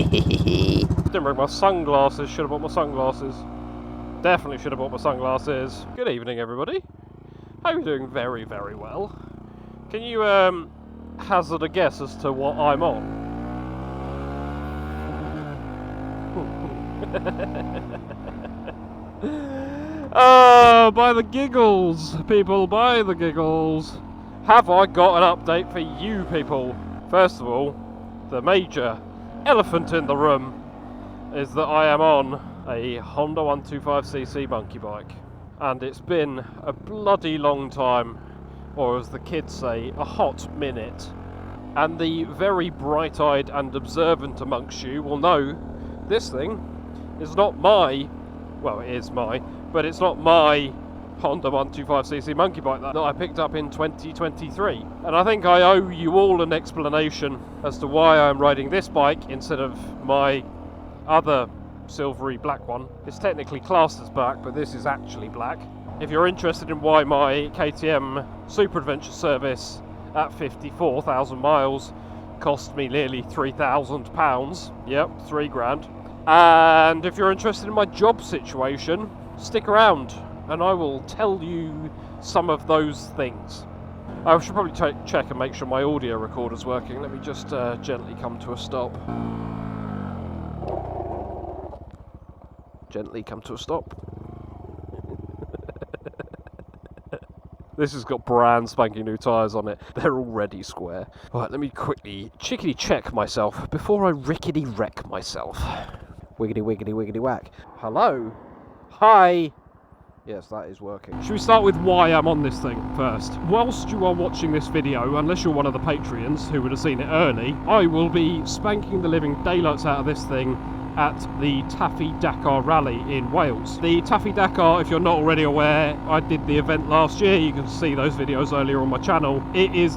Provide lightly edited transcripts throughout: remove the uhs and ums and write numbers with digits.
Didn't bring my sunglasses. Should have bought my sunglasses. Definitely should have bought my sunglasses. Good evening, everybody. Hope you're doing very, very well. Can you hazard a guess as to what I'm on? Oh, by the giggles, people, by the giggles. Have I got an update for you people? First of all, the major elephant in the room is that I am on a Honda 125cc monkey bike. And it's been a bloody long time, or as the kids say, a hot minute. And the very bright-eyed and observant amongst you will know this thing is not my, well, it is my, but it's not my Honda 125cc monkey bike that I picked up in 2023. And I think I owe you all an explanation as to why I'm riding this bike instead of my other silvery black one. It's technically classed as black, but this is actually black. If you're interested in why my KTM Super Adventure service at 54,000 miles cost me nearly £3,000, yep, £3,000. And if you're interested in my job situation, stick around and I will tell you some of those things. I should probably check and make sure my audio recorder's working. Let me just gently come to a stop. Gently come to a stop. This has got brand spanking new tyres on it. They're already square. Right, let me quickly chickadee check myself before I rickety wreck myself. Wiggity wiggity wiggity whack. Hello? Hi? Yes, that is working. Should we start with why I'm on this thing first? Whilst you are watching this video, unless you're one of the Patreons who would have seen it early, I will be spanking the living daylights out of this thing at the Taffy Dakar Rally in Wales. The Taffy Dakar, if you're not already aware, I did the event last year. You can see those videos earlier on my channel. It is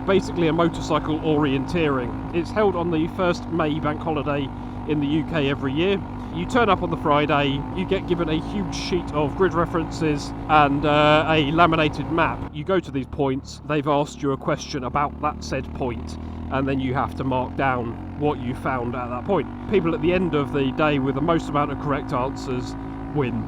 basically a motorcycle orienteering. It's held on the first May bank holiday in the UK every year. You turn up on the Friday, you get given a huge sheet of grid references and a laminated map. You go to these points, they've asked you a question about that said point, and then you have to mark down what you found at that point. People at the end of the day with the most amount of correct answers win.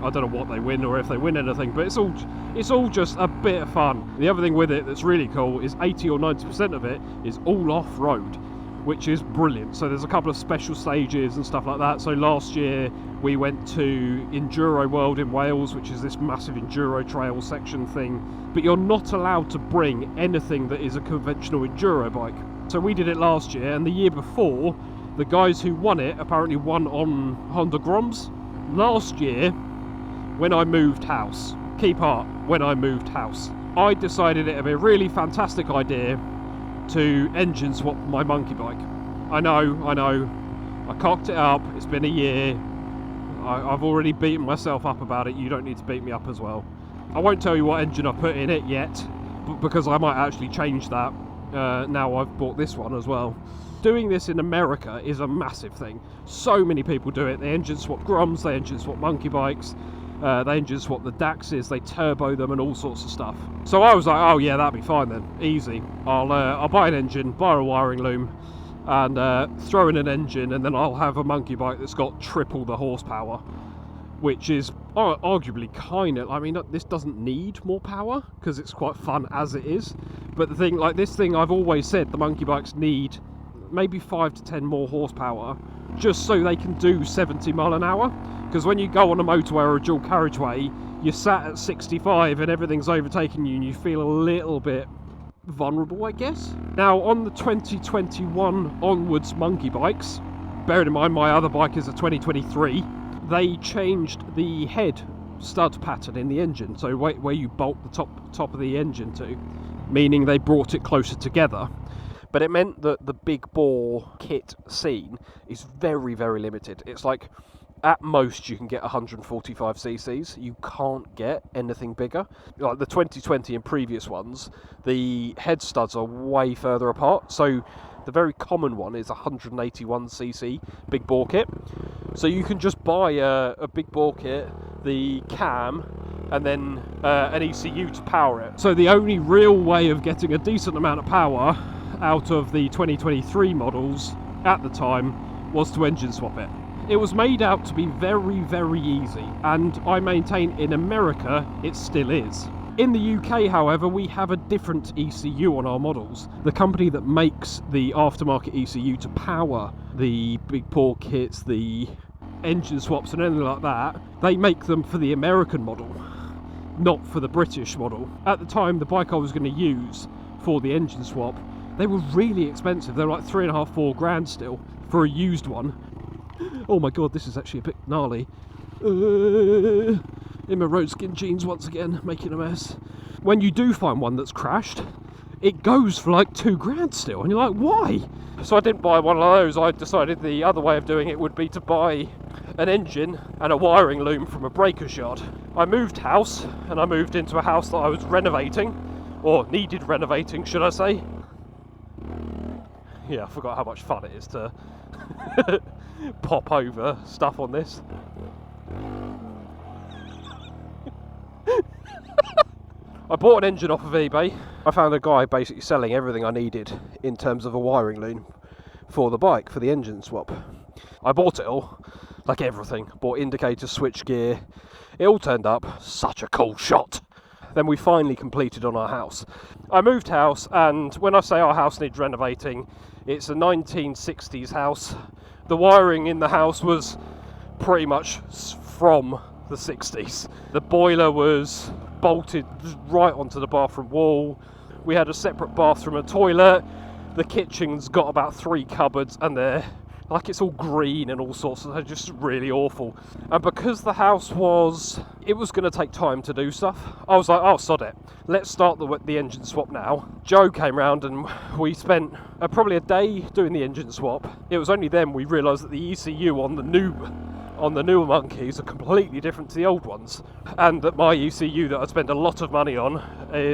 I don't know what they win or if they win anything, but it's all just a bit of fun. The other thing with it that's really cool is 80 or 90% of it is all off-road, which is brilliant. So there's a couple of special stages and stuff like that. So last year we went to Enduro World in Wales, which is this massive enduro trail section thing, but you're not allowed to bring anything that is a conventional enduro bike. So we did it last year, and the year before, the guys who won it apparently won on Honda Groms. Last year, when I moved house, key part, when I moved house, I decided it would be a really fantastic idea to engine swap my monkey bike. I know, I cocked it up, it's been a year, I've already beaten myself up about it, you don't need to beat me up as well. I won't tell you what engine I put in it yet, because I might actually change that now I've bought this one as well. Doing this in America is a massive thing. So many people do it. They engine swap Groms, they engine swap monkey bikes, they engine swap the Daxes, they turbo them and all sorts of stuff. So I was like, oh yeah, that'd be fine then, easy. I'll buy an engine, buy a wiring loom, and throw in an engine, and then I'll have a monkey bike that's got triple the horsepower, which is arguably kind of, I mean, this doesn't need more power because it's quite fun as it is. But the thing, like this thing, I've always said the monkey bikes need maybe 5 to 10 more horsepower just so they can do 70 mile an hour. Because when you go on a motorway or a dual carriageway, you're sat at 65 and everything's overtaking you and you feel a little bit vulnerable, I guess. Now, on the 2021 onwards monkey bikes, bearing in mind my other bike is a 2023, they changed the head stud pattern in the engine, so where you bolt the top of the engine to, meaning they brought it closer together. But it meant that the big bore kit scene is very, very limited. It's like, at most you can get 145 cc's. You can't get anything bigger. Like the 2020 and previous ones, the head studs are way further apart. So the very common one is 181cc big bore kit. So you can just buy a big bore kit, the cam, and then an ECU to power it. So the only real way of getting a decent amount of power out of the 2023 models at the time was to engine swap it. It was made out to be very, very easy, and I maintain in America it still is. In the UK, however, we have a different ECU on our models. The company that makes the aftermarket ECU to power the big bore kits, the engine swaps and anything like that, they make them for the American model, not for the British model. At the time, the bike I was going to use for the engine swap, they were really expensive. They were like £3,500, £4 grand still for a used one. Oh my god, this is actually a bit gnarly. In my RoadSkin jeans once again, making a mess. When you do find one that's crashed, it goes for like £2 grand still, and you're like, why? So I didn't buy one of those. I decided the other way of doing it would be to buy an engine and a wiring loom from a breaker's yard. I moved house, and I moved into a house that I was renovating, or needed renovating, should I say. Yeah, I forgot how much fun it is to pop over stuff on this. I bought an engine off of eBay. I found a guy basically selling everything I needed in terms of a wiring loom for the bike, for the engine swap. I bought it all, like everything. Bought indicators, switch gear. It all turned up. Such a cool shot. Then we finally completed on our house. I moved house, and when I say our house needs renovating, it's a 1960s house. The wiring in the house was pretty much from the 60s. The boiler was bolted right onto the bathroom wall. We had a separate bathroom and toilet. The kitchen's got about 3 cupboards, and they're like, it's all green and all sorts, they're just really awful. And because the house was going to take time to do stuff, I was like, oh, sod it, let's start the engine swap now. Joe came round and we spent probably a day doing the engine swap. It was only then we realised that the ECU on the newer monkeys are completely different to the old ones, and that my ECU that I spent a lot of money on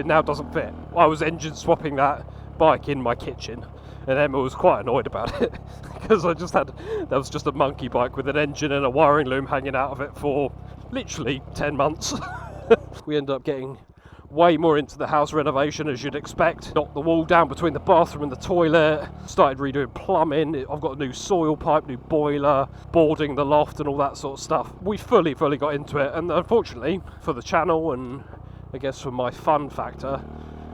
now doesn't fit. I was engine swapping that bike in my kitchen, and Emma was quite annoyed about it because that was just a monkey bike with an engine and a wiring loom hanging out of it for literally 10 months. We ended up getting way more into the house renovation, as you'd expect. Knocked the wall down between the bathroom and the toilet, started redoing plumbing. I've got a new soil pipe, new boiler, boarding the loft and all that sort of stuff. We fully got into it, and unfortunately for the channel, and I guess for my fun factor,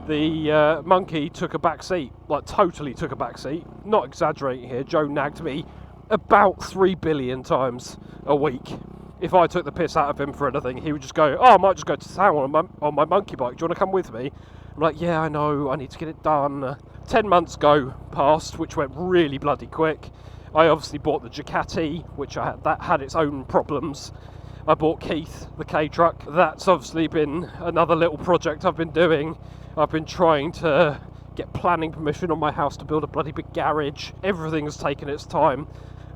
the monkey took a back seat, like totally took a back seat. Not exaggerating here, Joe nagged me about 3 billion times a week. If I took the piss out of him for anything, he would just go, oh, I might just go to town on my monkey bike. Do you want to come with me? I'm like, yeah, I know, I need to get it done. 10 months go past, which went really bloody quick. I obviously bought the Ducati, which that had its own problems. I bought Keith, the K-Truck. That's obviously been another little project I've been doing. I've been trying to get planning permission on my house to build a bloody big garage. Everything's taken its time.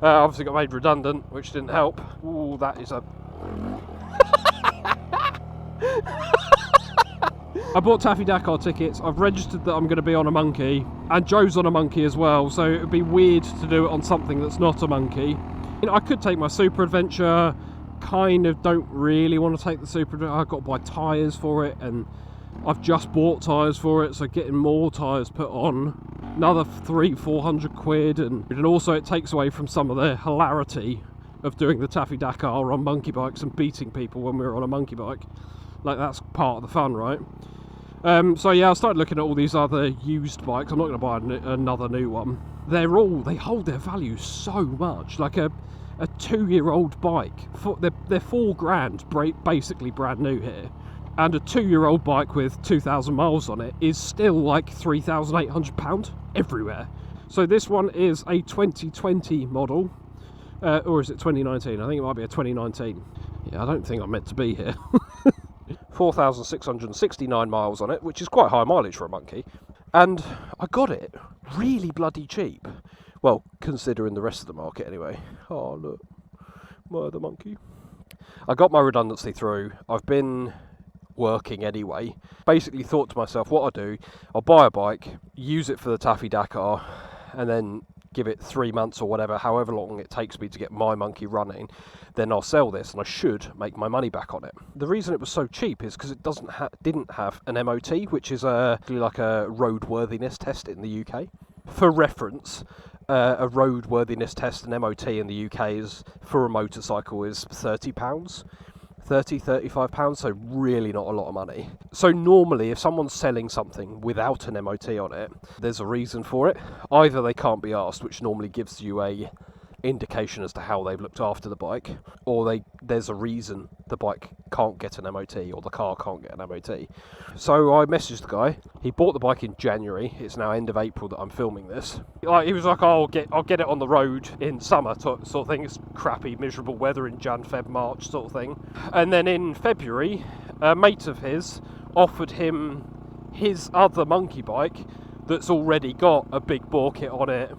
Obviously got made redundant, which didn't help. Ooh, that is a... I bought Taffy Dakar tickets. I've registered that I'm going to be on a monkey, and Joe's on a monkey as well, so it would be weird to do it on something that's not a monkey. You know, I could take my Super Adventure. Kind of don't really want to take the Super Adventure. I've got to buy tyres for it, and I've just bought tyres for it, so getting more tyres put on, another 300-400 quid, and also it takes away from some of the hilarity of doing the Taffy Dakar on monkey bikes and beating people when we're on a monkey bike. Like, that's part of the fun, right? So yeah, I started looking at all these other used bikes. I'm not going to buy another new one. They hold their value so much. Like a 2-year-old bike, they're £4 grand, basically brand new here. And a 2-year-old bike with 2,000 miles on it is still like £3,800 everywhere. So this one is a 2020 model, or is it 2019? I think it might be a 2019. Yeah, I don't think I'm meant to be here. 4,669 miles on it, which is quite high mileage for a monkey. And I got it really bloody cheap. Well, considering the rest of the market anyway. Oh, look. My other monkey. I got my redundancy through. I've been working anyway. Basically thought to myself, what I'll do, I'll buy a bike, use it for the Taffy Dakar, and then give it 3 months or whatever, however long it takes me to get my monkey running, then I'll sell this and I should make my money back on it. The reason it was so cheap is because it didn't have an MOT, which is like a roadworthiness test in the UK. For reference, a roadworthiness test and MOT in the UK is, for a motorcycle, is £30. £35, so really not a lot of money. So normally if someone's selling something without an MOT on it, there's a reason for it. Either they can't be asked, which normally gives you a indication as to how they've looked after the bike, or there's a reason the bike can't get an MOT or the car can't get an MOT. So I messaged the guy. He bought the bike in January. It's now end of April that I'm filming this. He was like, oh, I'll get it on the road in summer sort of thing. It's crappy, miserable weather in Jan, Feb, March sort of thing. And then in February, a mate of his offered him his other monkey bike that's already got a big bore kit on it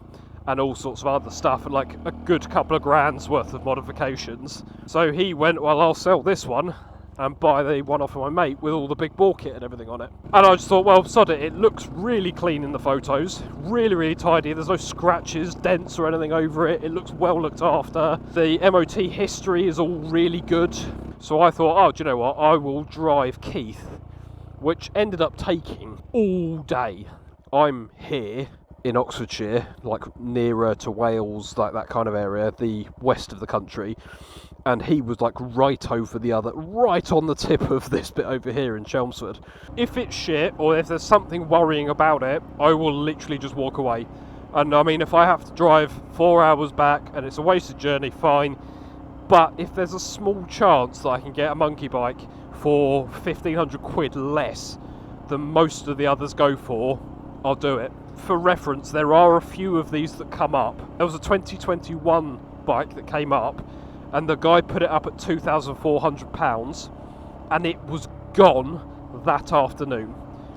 and all sorts of other stuff, and like a good couple of grand's worth of modifications. So he went, well, I'll sell this one and buy the one off of my mate with all the big bore kit and everything on it. And I just thought, well, sod it, it looks really clean in the photos, really, really tidy. There's no scratches, dents or anything over it. It looks well looked after. The MOT history is all really good. So I thought, oh, do you know what, I will drive Keith, which ended up taking all day. I'm here in Oxfordshire, like nearer to Wales, like that kind of area, the west of the country, and he was like right on the tip of this bit over here in Chelmsford. If it's shit, or if there's something worrying about it, I will literally just walk away. And I mean, if I have to drive 4 hours back and it's a wasted journey, fine. But if there's a small chance that I can get a monkey bike for 1,500 quid less than most of the others go for, I'll do it. For reference, there are a few of these that come up. There was a 2021 bike that came up, and the guy put it up at £2,400, and it was gone that afternoon.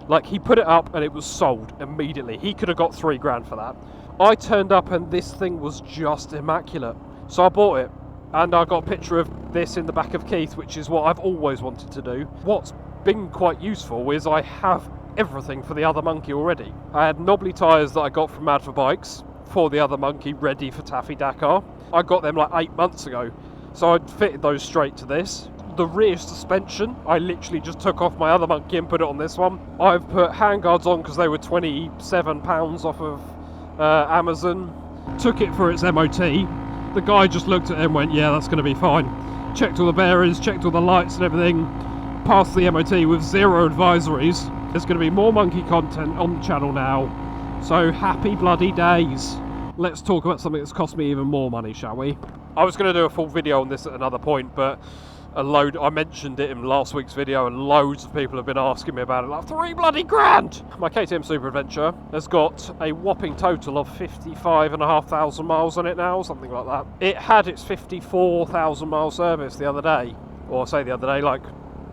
Like, he put it up and it was sold immediately. He could have got £3,000 for that. I turned up and this thing was just immaculate. So I bought it, and I got a picture of this in the back of Keith, which is what I've always wanted to do. What's been quite useful is I have everything for the other monkey already. I had knobbly tyres that I got from Mad for Bikes for the other monkey, ready for Taffy Dakar. I got them like 8 months ago, so I'd fitted those straight to this. The rear suspension, I literally just took off my other monkey and put it on this one. I've put handguards on because they were £27 off of Amazon. Took it for its MOT. The guy just looked at it and went, yeah, that's going to be fine. Checked all the bearings, checked all the lights and everything. Passed the MOT with 0 advisories. There's going to be more monkey content on the channel now, so happy bloody days. Let's talk about something that's cost me even more money, shall we? I was going to do a full video on this at another point, but I mentioned it in last week's video, and loads of people have been asking me about it, like £3,000! My KTM Super Adventure has got a whopping total of 55,500 miles on it now, something like that. It had its 54,000 mile service the other day, or I say the other day, like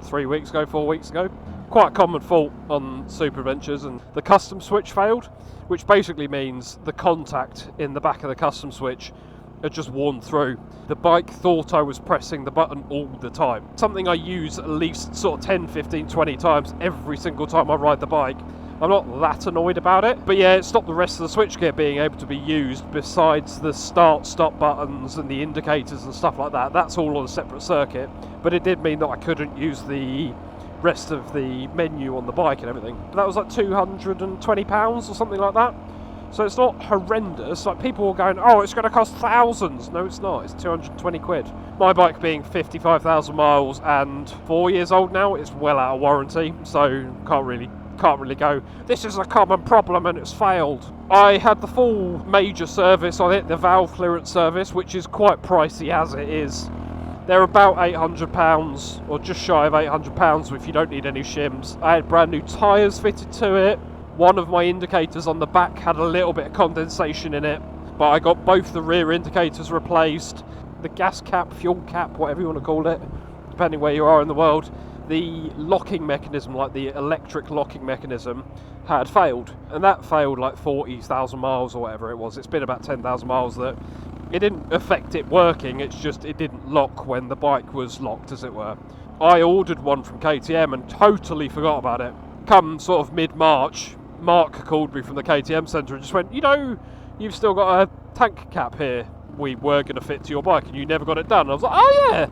3 weeks ago, 4 weeks ago. Quite a common fault on Super Adventures, and the custom switch failed, which basically means the contact in the back of the custom switch had just worn through. The bike thought I was pressing the button all the time. Something I use at least sort of 10, 15, 20 times every single time I ride the bike. I'm not that annoyed about it, but yeah, it stopped the rest of the switchgear being able to be used besides the start-stop buttons and the indicators and stuff like that. That's all on a separate circuit, but it did mean that I couldn't use the rest of the menu on the bike and everything. That was like £220 or something like that. So it's not horrendous. Like, people were going, oh, it's going to cost thousands. No, it's not. It's 220 quid. My bike being 55,000 miles and 4 years old now, it's well out of warranty, so can't really go, this is a common problem and it's failed. I had the full major service on it, the valve clearance service, which is quite pricey as it is. They're about £800, or just shy of £800 if you don't need any shims. I had brand new tyres fitted to it. One of my indicators on the back had a little bit of condensation in it, but I got both the rear indicators replaced. The gas cap, fuel cap, whatever you want to call it, depending where you are in the world. The locking mechanism, like the electric locking mechanism, had failed. And that failed like 40,000 miles or whatever it was. It's been about 10,000 miles that it didn't affect it working, it's just it didn't lock when the bike was locked, as it were. I ordered one from KTM and totally forgot about it. Come sort of mid-March, Mark called me from the KTM centre and just went, you know, you've still got a tank cap here we were going to fit to your bike and you never got it done. I was like, oh yeah!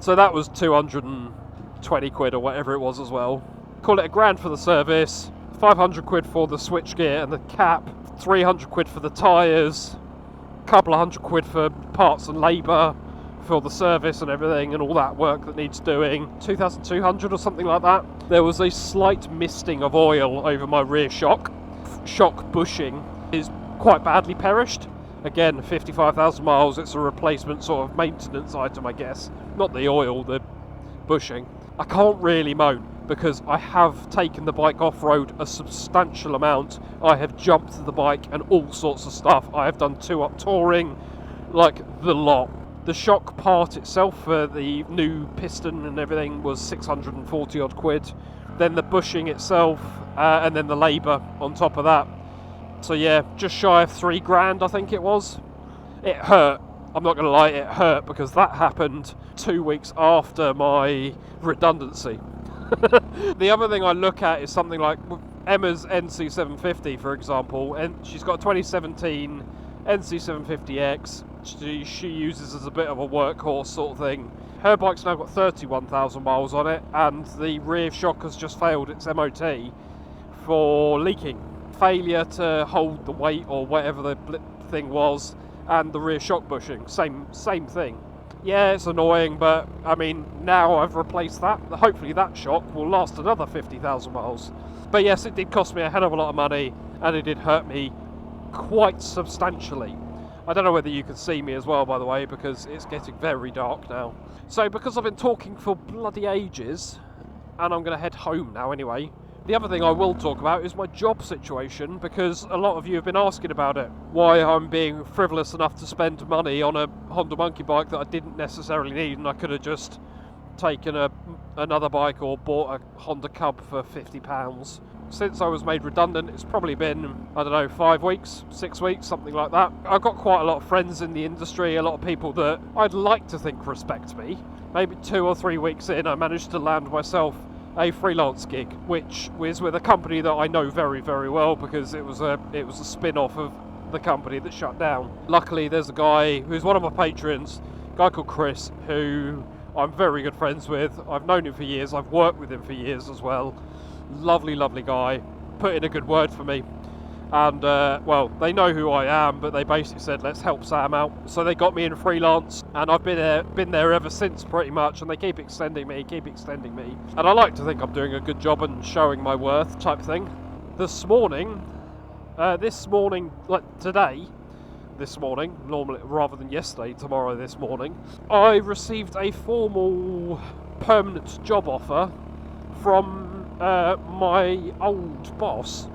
So that was 220 quid or whatever it was as well. Call it £1,000 for the service, 500 quid for the switchgear and the cap, 300 quid for the tyres, a couple of hundred quid for parts and labour for the service and everything and all that work that needs doing, 2,200 or something like that. There was a slight misting of oil over my rear shock. Shock bushing is quite badly perished. Again, 55,000 miles, it's a replacement sort of maintenance item, I guess. Not the oil, the bushing. I can't really moan because I have taken the bike off-road a substantial amount. I have jumped the bike and all sorts of stuff. I have done 2-up touring, like the lot. The shock part itself for the new piston and everything was 640 odd quid. Then the bushing itself, and then the labour on top of that. So yeah, just shy of 3 grand I think it was. It hurt, I'm not going to lie, it hurt because that happened 2 weeks after my redundancy. The other thing I look at is something like Emma's NC750 for example, and she's got a 2017 NC750X. She uses as a bit of a workhorse sort of thing. Her bike's now got 31,000 miles on it, and the rear shock has just failed its MOT for leaking. Failure to hold the weight or whatever the thing was, and the rear shock bushing, same thing. Yeah, it's annoying, but I mean, now I've replaced that. Hopefully that shock will last another 50,000 miles. But yes, it did cost me a hell of a lot of money, and it did hurt me quite substantially. I don't know whether you can see me as well, by the way, because it's getting very dark now. So because I've been talking for bloody ages, and I'm going to head home now anyway, the other thing I will talk about is my job situation, because a lot of you have been asking about it. Why I'm being frivolous enough to spend money on a Honda Monkey bike that I didn't necessarily need, and I could have just taken another bike or bought a Honda Cub for £50. Since I was made redundant, it's probably been, I don't know, 5 weeks, 6 weeks, something like that. I've got quite a lot of friends in the industry, a lot of people that I'd like to think respect me. Maybe 2 or 3 weeks in, I managed to land myself a freelance gig, which was with a company that I know very, very well because it was a spin-off of the company that shut down. Luckily, there's a guy who's one of my patrons, a guy called Chris, who I'm very good friends with. I've known him for years, I've worked with him for years as well. Lovely, lovely guy, put in a good word for me, and well, they know who I am, but they basically said let's help Sam out, so they got me in freelance, and I've been there ever since pretty much, and they keep extending me, and I like to think I'm doing a good job and showing my worth type thing. This morning, like today, this morning, normally rather than yesterday, tomorrow this morning, I received a formal permanent job offer from my old boss.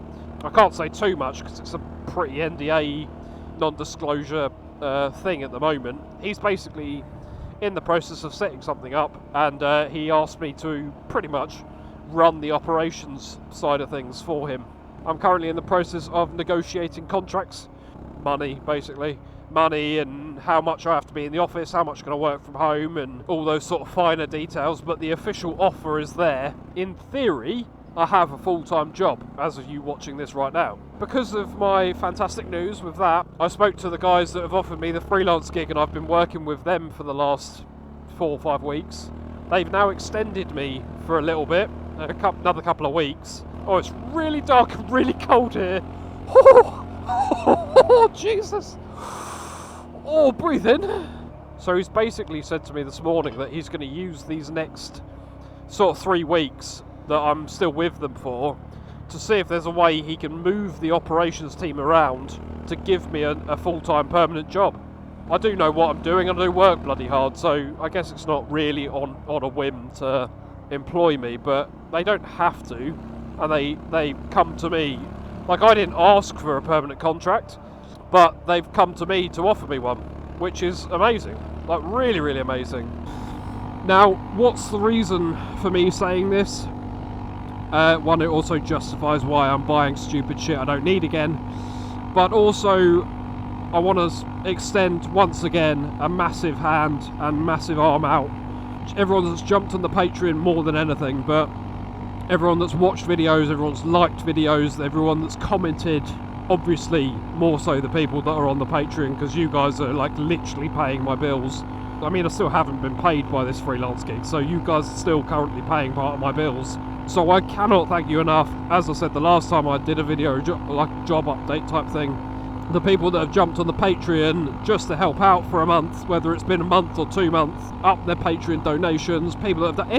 I can't say too much because it's a pretty NDA non-disclosure thing at the moment. He's basically in the process of setting something up, and he asked me to pretty much run the operations side of things for him. I'm currently in the process of negotiating contracts, money basically, money and how much I have to be in the office, how much can I work from home, and all those sort of finer details, but the official offer is there. In theory, I have a full-time job, as of you watching this right now. Because of my fantastic news with that, I spoke to the guys that have offered me the freelance gig, and I've been working with them for the last 4 or 5 weeks. They've now extended me for a little bit, another couple of weeks. Oh, it's really dark and really cold here. Oh, Jesus. Oh, breathe in. So he's basically said to me this morning that he's going to use these next sort of 3 weeks that I'm still with them for to see if there's a way he can move the operations team around to give me a full-time permanent job. I do know what I'm doing, and I do work bloody hard, so I guess it's not really on a whim to employ me, but they don't have to, and they come to me. Like, I didn't ask for a permanent contract, but they've come to me to offer me one, which is amazing. Like, really, really amazing. Now, what's the reason for me saying this? One, it also justifies why I'm buying stupid shit I don't need again. But also, I want to extend, once again, a massive hand and massive arm out. Everyone that's jumped on the Patreon more than anything, but everyone that's watched videos, everyone's liked videos, everyone that's commented, obviously more so the people that are on the Patreon, because you guys are like literally paying my bills. I mean, I still haven't been paid by this freelance gig, so you guys are still currently paying part of my bills. So I cannot thank you enough. As I said the last time I did a video, like a job update type thing, the people that have jumped on the Patreon just to help out for a month, whether it's been a month or 2 months, up their Patreon donations, people that have done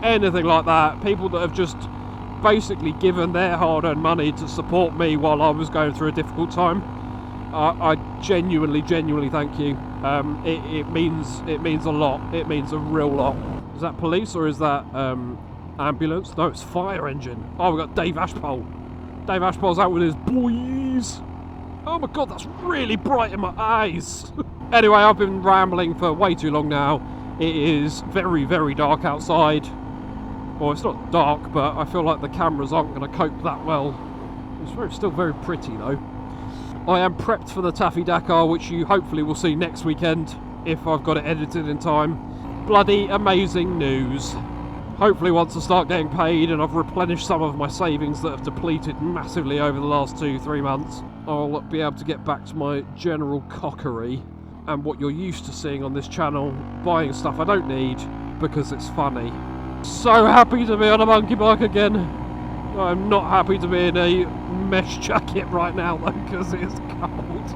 anything like that, people that have just basically given their hard-earned money to support me while I was going through a difficult time. I genuinely thank you. It means a lot. It means a real lot. Is that police or is that ambulance? No, it's fire engine. Oh, we've got Dave Ashpole. Dave Ashpole's out with his boys. Oh my god, that's really bright in my eyes. Anyway, I've been rambling for way too long now. It is very dark outside. Well, it's not dark, but I feel like the cameras aren't going to cope that well. It's still very pretty though. I am prepped for the Taffy Dakar, which you hopefully will see next weekend, if I've got it edited in time. Bloody amazing news. Hopefully once I start getting paid and I've replenished some of my savings that have depleted massively over the last 2-3 months, I'll be able to get back to my general cockery and what you're used to seeing on this channel, buying stuff I don't need because it's funny. So happy to be on a monkey bike again. I'm not happy to be in a mesh jacket right now though, because it's cold.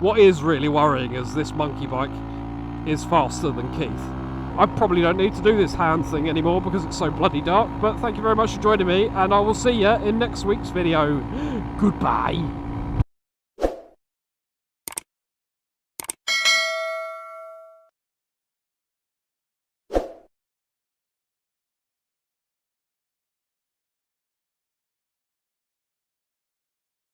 What is really worrying is this monkey bike is faster than Keith. I probably don't need to do this hand thing anymore because it's so bloody dark, but thank you very much for joining me, and I will see you in next week's video. Goodbye.